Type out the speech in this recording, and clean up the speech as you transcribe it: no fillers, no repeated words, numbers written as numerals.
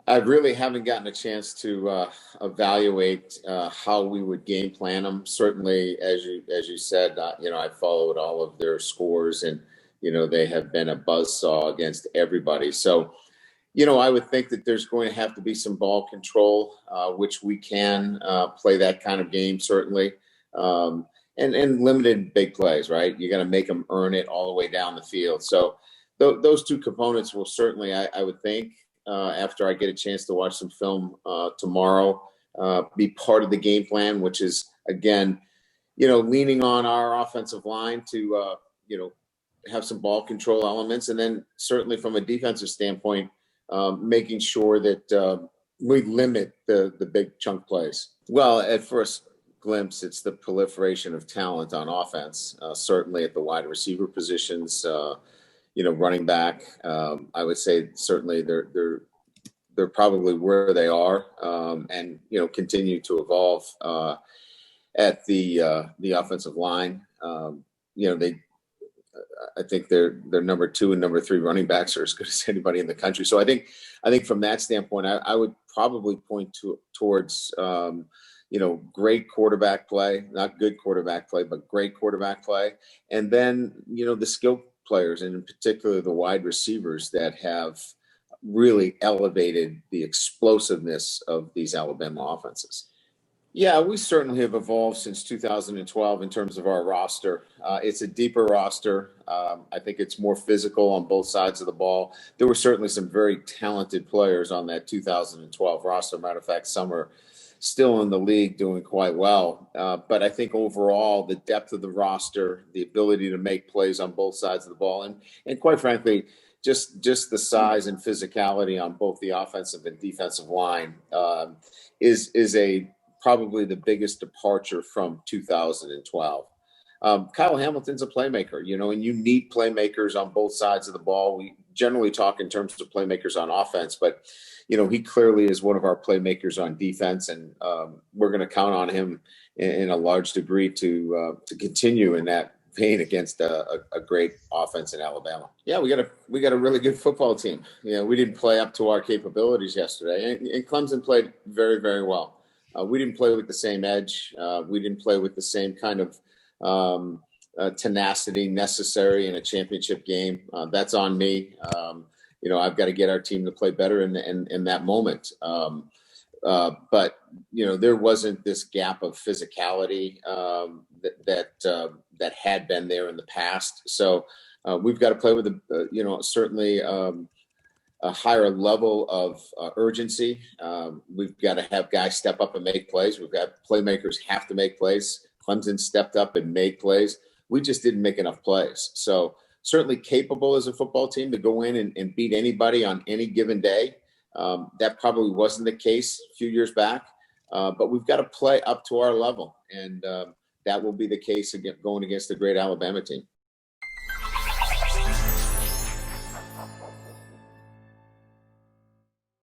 I really haven't gotten a chance to evaluate how we would game plan them. Certainly, as you said, I followed all of their scores, and they have been a buzzsaw against everybody. So, I would think that there's going to have to be some ball control, which we can play that kind of game certainly, and limited big plays. Right, you got to make them earn it all the way down the field. So, those two components will certainly, I would think, after I get a chance to watch some film tomorrow, be part of the game plan, which is, again, leaning on our offensive line to, have some ball control elements. And then certainly from a defensive standpoint, making sure that we limit the big chunk plays. Well, at first glimpse, it's the proliferation of talent on offense, certainly at the wide receiver positions, running back. I would say certainly they're probably where they are, and continue to evolve at the offensive line. I think their number 2 and number 3 running backs are as good as anybody in the country. So I think from that standpoint, I would probably point towards great quarterback play, not good quarterback play, but great quarterback play, and then the skill players, and in particular the wide receivers that have really elevated the explosiveness of these Alabama offenses. Yeah, we certainly have evolved since 2012 in terms of our roster. It's a deeper roster. I think it's more physical on both sides of the ball. There were certainly some very talented players on that 2012 roster. Matter of fact, some are still in the league doing quite well. But I think overall, the depth of the roster, the ability to make plays on both sides of the ball, and quite frankly, just the size and physicality on both the offensive and defensive line is probably the biggest departure from 2012. Kyle Hamilton's a playmaker, and you need playmakers on both sides of the ball. We generally talk in terms of playmakers on offense, but he clearly is one of our playmakers on defense, and we're going to count on him in a large degree to continue in that vein against a great offense in Alabama. Yeah, we got a really good football team. We didn't play up to our capabilities yesterday, and Clemson played very, very well. We didn't play with the same edge. We didn't play with the same kind of tenacity necessary in a championship game. That's on me. I've got to get our team to play better in that moment. But there wasn't this gap of physicality that had been there in the past. So we've got to play with certainly a higher level of urgency. We've got to have guys step up and make plays. We've got playmakers have to make plays. Clemson stepped up and made plays. We just didn't make enough plays. So certainly capable as a football team to go in and beat anybody on any given day. That probably wasn't the case a few years back, but we've got to play up to our level. And that will be the case again, going against the great Alabama team.